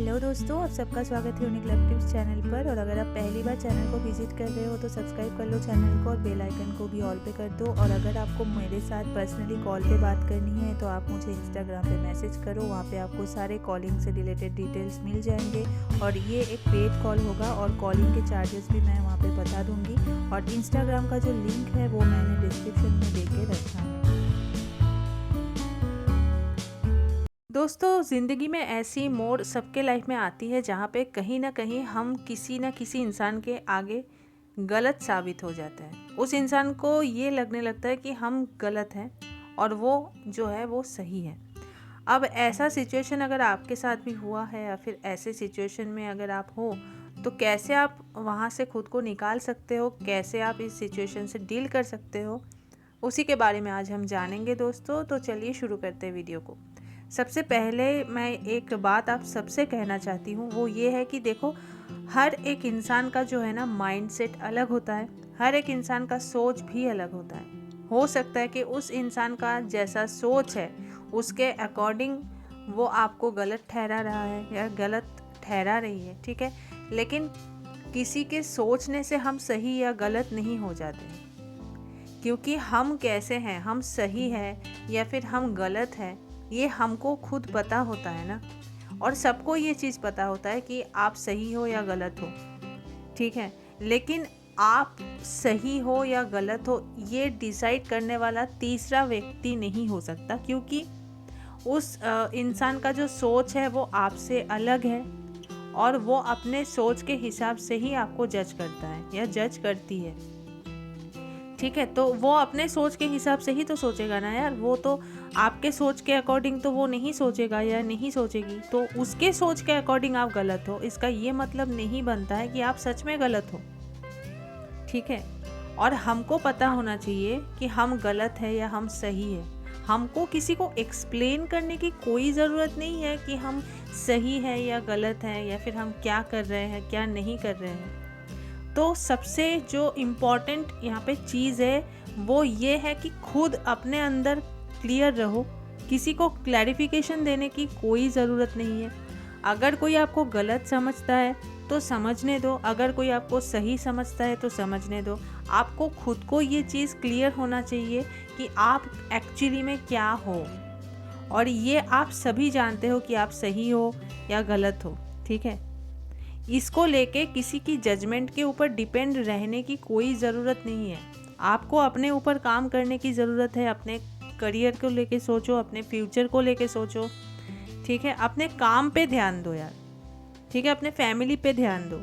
Hello दोस्तों, आप सबका स्वागत है यूनिक लव टिप्स चैनल पर। और अगर आप पहली बार चैनल को विजिट कर रहे हो तो सब्सक्राइब कर लो चैनल को और बेल आइकन को भी ऑल पे कर दो। और अगर आपको मेरे साथ पर्सनली कॉल पे बात करनी है तो आप मुझे इंस्टाग्राम पे मैसेज करो, वहाँ पे आपको सारे कॉलिंग से रिलेटेड डिटेल्स मिल जाएंगे। और ये एक पेड कॉल होगा और कॉलिंग के चार्जेस भी मैं वहाँ पर बता दूँगी। और इंस्टाग्राम का जो लिंक है वो मैंने डिस्क्रिप्शन में दे के रखा है। दोस्तों, ज़िंदगी में ऐसी मोड़ सबके लाइफ में आती है जहाँ पे कहीं ना कहीं हम किसी न किसी इंसान के आगे गलत साबित हो जाते हैं। उस इंसान को ये लगने लगता है कि हम गलत हैं और वो जो है वो सही है। अब ऐसा सिचुएशन अगर आपके साथ भी हुआ है या फिर ऐसे सिचुएशन में अगर आप हो तो कैसे आप वहाँ से खुद को निकाल सकते हो, कैसे आप इस सिचुएशन से डील कर सकते हो, उसी के बारे में आज हम जानेंगे दोस्तों। तो चलिए शुरू करते हैं वीडियो को। सबसे पहले मैं एक बात आप सबसे कहना चाहती हूँ, वो ये है कि देखो, हर एक इंसान का जो है ना माइंडसेट अलग होता है, हर एक इंसान का सोच भी अलग होता है। हो सकता है कि उस इंसान का जैसा सोच है उसके अकॉर्डिंग वो आपको गलत ठहरा रहा है या गलत ठहरा रही है, ठीक है। लेकिन किसी के सोचने से हम सही या गलत नहीं हो जाते, क्योंकि हम कैसे हैं, हम सही है या फिर हम गलत है, ये हमको खुद पता होता है ना। और सबको ये चीज़ पता होता है कि आप सही हो या गलत हो, ठीक है। लेकिन आप सही हो या गलत हो ये डिसाइड करने वाला तीसरा व्यक्ति नहीं हो सकता, क्योंकि उस इंसान का जो सोच है वो आपसे अलग है और वो अपने सोच के हिसाब से ही आपको जज करता है या जज करती है, ठीक है। तो वो अपने सोच के हिसाब से ही तो सोचेगा ना यार, वो तो आपके सोच के अकॉर्डिंग तो वो नहीं सोचेगा या नहीं सोचेगी। तो उसके सोच के अकॉर्डिंग आप गलत हो, इसका ये मतलब नहीं बनता है कि आप सच में गलत हो, ठीक है। और हमको पता होना चाहिए कि हम गलत है या हम सही है। हमको किसी को एक्सप्लेन करने की कोई ज़रूरत नहीं है कि हम सही है या गलत है या फिर हम क्या कर रहे हैं क्या नहीं कर रहे हैं। तो सबसे जो इम्पॉर्टेंट यहाँ पे चीज़ है वो ये है कि खुद अपने अंदर क्लियर रहो। किसी को क्लैरिफिकेशन देने की कोई ज़रूरत नहीं है। अगर कोई आपको गलत समझता है तो समझने दो, अगर कोई आपको सही समझता है तो समझने दो। आपको खुद को ये चीज़ क्लियर होना चाहिए कि आप एक्चुअली में क्या हो, और ये आप सभी जानते हो कि आप सही हो या गलत हो, ठीक है। इसको लेके किसी की जजमेंट के ऊपर डिपेंड रहने की कोई ज़रूरत नहीं है। आपको अपने ऊपर काम करने की ज़रूरत है। अपने करियर को लेके सोचो, अपने फ्यूचर को लेके सोचो, ठीक है। अपने काम पे ध्यान दो यार, ठीक है। अपने फैमिली पे ध्यान दो।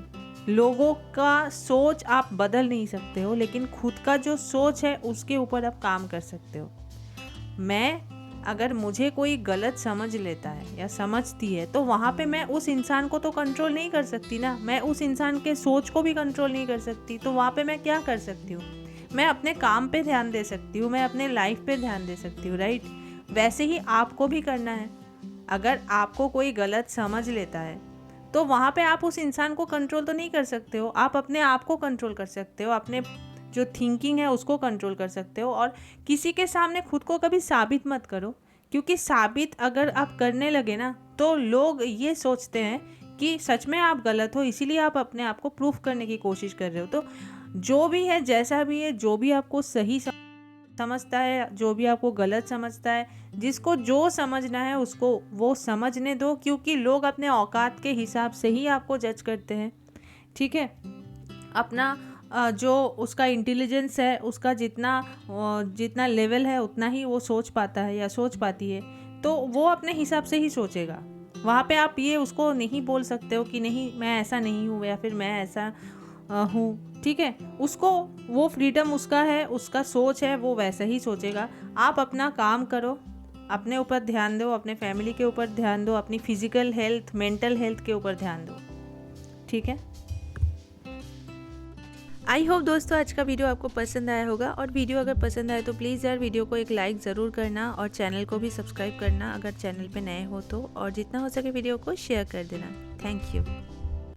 लोगों का सोच आप बदल नहीं सकते हो, लेकिन खुद का जो सोच है उसके ऊपर आप काम कर सकते हो। अगर मुझे कोई गलत समझ लेता है या समझती है तो वहाँ पे मैं उस इंसान को तो कंट्रोल नहीं कर सकती ना, मैं उस इंसान के सोच को भी कंट्रोल नहीं कर सकती। तो वहाँ पे मैं क्या कर सकती हूँ? मैं अपने काम पे ध्यान दे सकती हूँ, मैं अपने लाइफ पे ध्यान दे सकती हूँ, राइट। वैसे ही आपको भी करना है। अगर आपको कोई गलत समझ लेता है तो वहाँ पे आप उस इंसान को कंट्रोल तो नहीं कर सकते हो, आप अपने आप को कंट्रोल कर सकते हो, अपने जो थिंकिंग है उसको कंट्रोल कर सकते हो। और किसी के सामने खुद को कभी साबित मत करो, क्योंकि साबित अगर आप करने लगे ना तो लोग ये सोचते हैं कि सच में आप गलत हो, इसीलिए आप अपने आप को प्रूफ करने की कोशिश कर रहे हो। तो जो भी है, जैसा भी है, जो भी आपको सही समझता है, जो भी आपको गलत समझता है, जिसको जो समझना है उसको वो समझने दो, क्योंकि लोग अपने औकात के हिसाब से ही आपको जज करते हैं, ठीक है। अपना जो उसका इंटेलिजेंस है, उसका जितना लेवल है उतना ही वो सोच पाता है या सोच पाती है, तो वो अपने हिसाब से ही सोचेगा। वहाँ पे आप ये उसको नहीं बोल सकते हो कि नहीं मैं ऐसा नहीं हूँ या फिर मैं ऐसा हूँ, ठीक है। उसको वो फ्रीडम उसका है, उसका सोच है, वो वैसा ही सोचेगा। आप अपना काम करो, अपने ऊपर ध्यान दो, अपने फैमिली के ऊपर ध्यान दो, अपनी फिजिकल हेल्थ, मेंटल हेल्थ के ऊपर ध्यान दो, ठीक है। आई होप दोस्तों आज का वीडियो आपको पसंद आया होगा। और वीडियो अगर पसंद आए तो प्लीज़ यार वीडियो को एक लाइक ज़रूर करना और चैनल को भी सब्सक्राइब करना अगर चैनल पे नए हो तो, और जितना हो सके वीडियो को शेयर कर देना। Thank you.